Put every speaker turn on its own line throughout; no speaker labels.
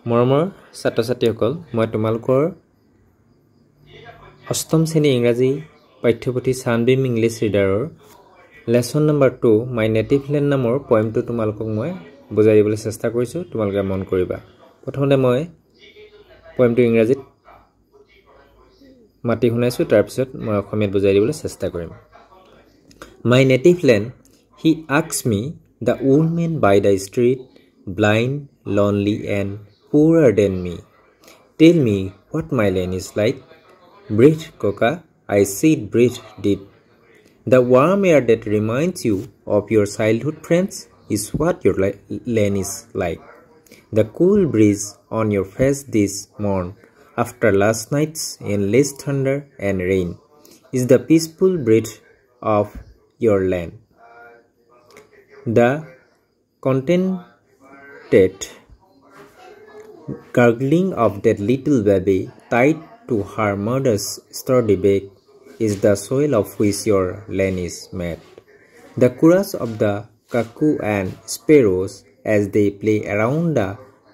মৰমৰ ছাত্ৰ-ছাত্ৰীসকল মই তোমালোকৰ অষ্টম শ্ৰেণী ইংৰাজী পাঠ্যপুথি সানবিম ইংলিছ ৰিডাৰৰ lesson number 2 my native land নামৰ পয়েমটো তোমালোকক মই বুজাই দিবলৈ চেষ্টা কৰিছো তোমালোকে মন কৰিবা প্ৰথমতে মই পয়েমটো ইংৰাজীত মাতি শুনাইছো তাৰ পিছত মই অসমীয়াত বুজাই দিবলৈ চেষ্টা কৰিম My native land he asks me the old man by the street blind lonely and poorer than me tell me what my land is like breathe coca I see it breathe deep the warm air that reminds you of your childhood friends is what your land is like the cool breeze on your face this morn after last night's endless thunder and rain is the peaceful breath of your land the contented gurgling of that little baby tied to her mother's sturdy back is the soil of which your land is made the chorus of the cuckoo and sparrows as they play around the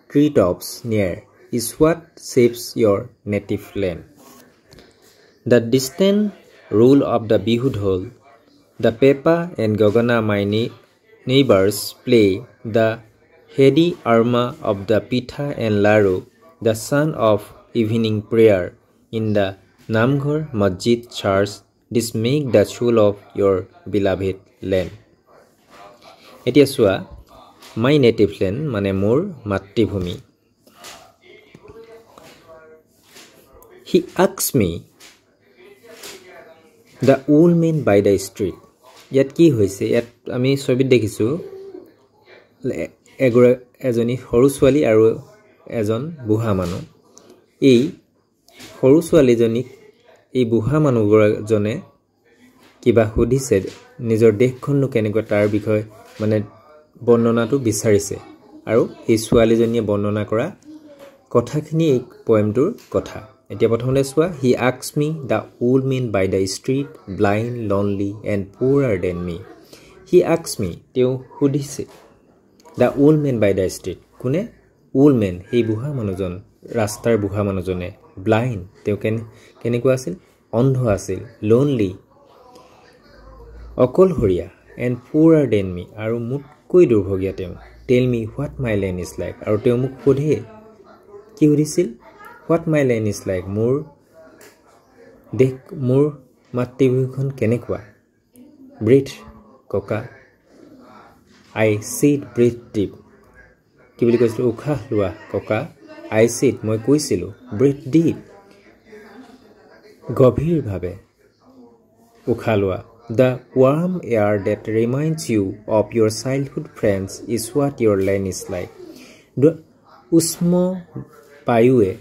treetops near is what shapes your native land the distant roll of the bihu dhol the Peppa and Gogana my neighbors play the heady aroma of the pitha and laru the sound of evening prayer in the Namghar Masjid church this make the soul of your beloved land etia sua my native land mane mor mattribhumi he asks me the old man by the street ইয়াত কি হৈছে ইয়াত আমি ছবিত দেখিছো এজনী সৰু ছোৱালী আৰু এজন বুঢ়া মানুহ এই সৰু ছোৱালীজনীক এই বুঢ়া মানুহজনে কিবা সুধিছে নিজৰ দেশখন কেনেকৈ তাৰ বিষয় মানে বৰ্ণনাটো বিচাৰিছে আৰু এই ছোৱালীজনীয়ে বৰ্ণনা কৰা কথাখিনি এই পয়েমটোৰ কথা এতিয়া প্ৰথমতে চোৱা he asks me the old man by the street blind lonely and poorer than me he asks me তেওঁ সুধিছে the old man by the street কোনে old man এই বুঢ়া মানুহজন ৰাস্তাৰ বুঢ়া মানুহজনে blind তেওঁ কেনেকুৱা আছিল অন্ধ আছিল lonely অকলহৰীয়া and poorer than me আৰু মুতকৈ দুৰ্ভগীয়া তেওঁ tell me what my land is like আৰু তেওঁ মোক সুধে কি সুধিছিল what my land is like মোৰ মাতৃভূমিখন কেনেকুৱা breathe coca I see it breathe deep কি বুলি কৈছিল উশাহ লোৱা coca I see it মই কৈছিল breathe deep গভীৰভাৱে উশাহ লোৱা the warm air that reminds you of your childhood friends is what your land is like the উষ্ম বায়ুৱে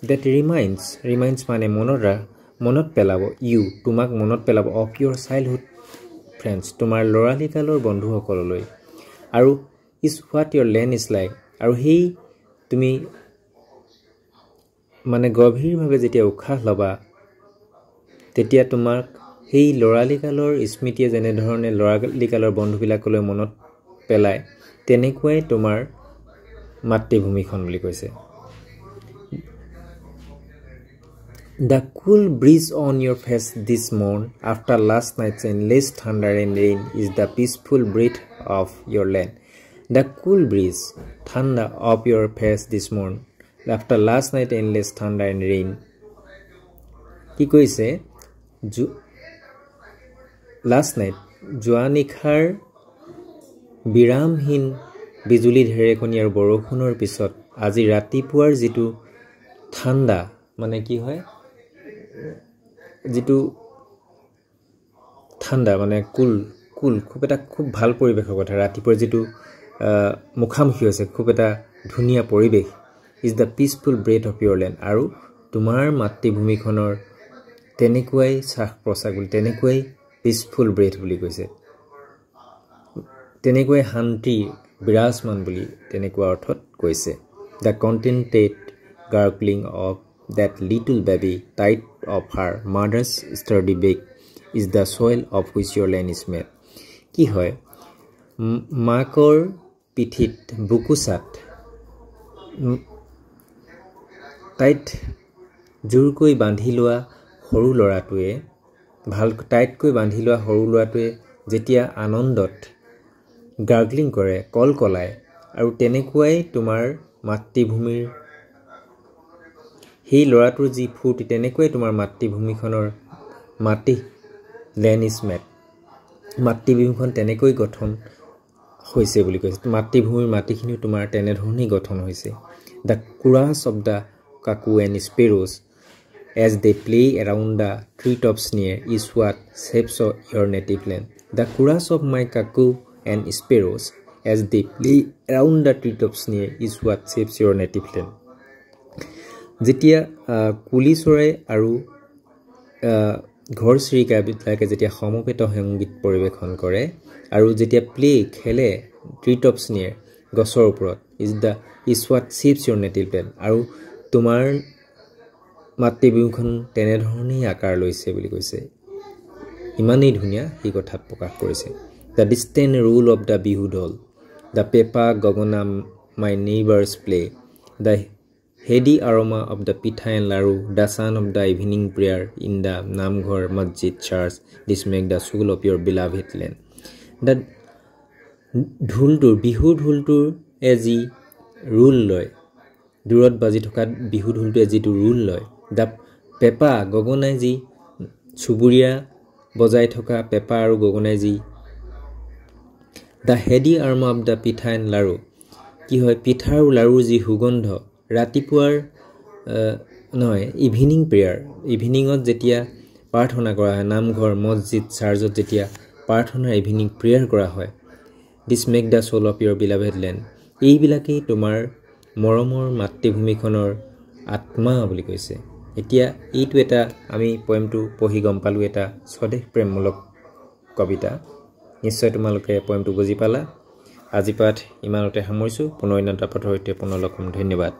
that reminds মানে মনত পেলাব you তোমাক মনত পেলাব of your childhood friends তোমাৰ লৰালি কালৰ বন্ধুসকললৈ আৰু is what your land is like আৰু হেই তুমি মানে গভীৰভাৱে যেতিয়া উশাহ লবা তেতিয়া তোমাক হেই লৰালি কালৰ স্মৃতিয়ে যেনে ধৰণে লৰালি কালৰ বন্ধুবিলাকলৈ মনত পেলায় তেনেকুৱাই তোমাৰ মাতৃভূমিখন বুলি কৈছে The cool breeze on your face this morn after last night's endless thunder and rain is the peaceful breath of your land. The cool breeze, thunder of your face this morn after last night's endless thunder and rain. কি কৈছে last night জোৱানিশাৰ বিৰামহীন বিজুলী ঢেৰেকণি আৰু বৰষুণৰ পিছত আজি ৰাতিপুৱাৰ যিটো ঠাণ্ডা মানে কি হয় যেটো ঠাণ্ডা মানে কুল খুব ভাল পৰিবেশৰ কথা ৰাতিপুৱাৰ যেটো মুখামুখি হৈছে খুব এটা ধুনিয়া পৰিবেশ is the peaceful breath of your land আৰু তোমাৰ মাতৃভূমিখনৰ তেনেকুৱাই শ্বাস প্ৰশ্বাস বুলি তেনেকুৱাই peaceful breath বুলি কৈছে তেনেকুৱাই শান্তি বিৰাজমান বুলি তেনেকুৱা অৰ্থত কৈছে the contented gurgling of that little baby tied of her mother's sturdy back is the soil of which your land is made কি হয় মাকৰ পিঠিত বুকুচাত টাইট জোৰকৈ বান্ধি লোৱা সৰু ল'ৰাটোৱে টাইটকৈ বান্ধি লোৱা সৰু ল'ৰাটোৱে যেতিয়া আনন্দত গাৰ্গলিং কৰে কলকলায় আৰু তেনেকুৱাই তোমাৰ মাতৃভূমিৰ সেই ল'ৰাটোৰ যি ফূৰ্তি তেনেকুৱাই তোমাৰ মাতৃভূমিখনৰ লেণ্ড ইজ মেড মাতৃভূমিখন তেনেকৈ গঠন হৈছে বুলি কৈছে মাতৃভূমিৰ মাটিখিনিও তোমাৰ তেনেধৰণেই গঠন হৈছে the chorus of the cuckoo and sparrows as they play around the treetops near is what shapes your native land. The chorus of my cuckoo and sparrows as they play around the treetops near is what shapes your native land. যেতিয়া কুলি চৰাই আৰু ঘৰ চিৰিকাবিলাকে যেতিয়া সমবেত সংগীত পৰিৱেশন কৰে আৰু যেতিয়া প্লে খেলে ট্ৰিটপছ নিয়ে গছৰ ওপৰত is what shapes your native land. আৰু তোমাৰ মাতৃভূমিখন তেনেধৰণেই আকাৰ লৈছে বুলি কৈছে ইমানেই ধুনীয়া এই কথাত প্ৰকাশ কৰিছে the distant roll of the Bihu dhol the pepa gogona my neighbours play the heady aroma of the pitha and laru the sound of the evening prayer in the namghar masjid church these make the soul of your beloved land the বিহুৰ ঢোলটোৰ যি roll লয় দূৰত বাজি থকা বিহু ঢোলটোৱে যিটো roll লয় the পেপা গগনাই যি চুবুৰীয়া বজাই থকা পেপা আৰু গগনাই যি the হেডি আৰ্মা of the pitha and লাৰু কি হয় পিঠা আৰু লাৰুৰ যি সুগন্ধ ৰাতিপুৱাৰ নহয় ইভিনিং প্ৰেয়াৰ ইভিনিঙত যেতিয়া প্ৰাৰ্থনা কৰা হয় নামঘৰ মছজিদ চাৰ্চত যেতিয়া প্ৰাৰ্থনাৰ ইভিনিং প্ৰেয়াৰ কৰা হয় these make the soul of your beloved land এইবিলাকেই তোমাৰ মৰমৰ মাতৃভূমিখনৰ আত্মা বুলি কৈছে এতিয়া এইটো এটা আমি পয়েমটো পঢ়ি গম পালোঁ এটা স্বদেশ প্ৰেমমূলক কবিতা নিশ্চয় তোমালোকে পয়েমটো বুজি পালা আজি পাঠ ইমানতে সামৰিছোঁ পুনৰ এটা পাঠৰ সৈতে পুনৰ লগ পাম ধন্যবাদ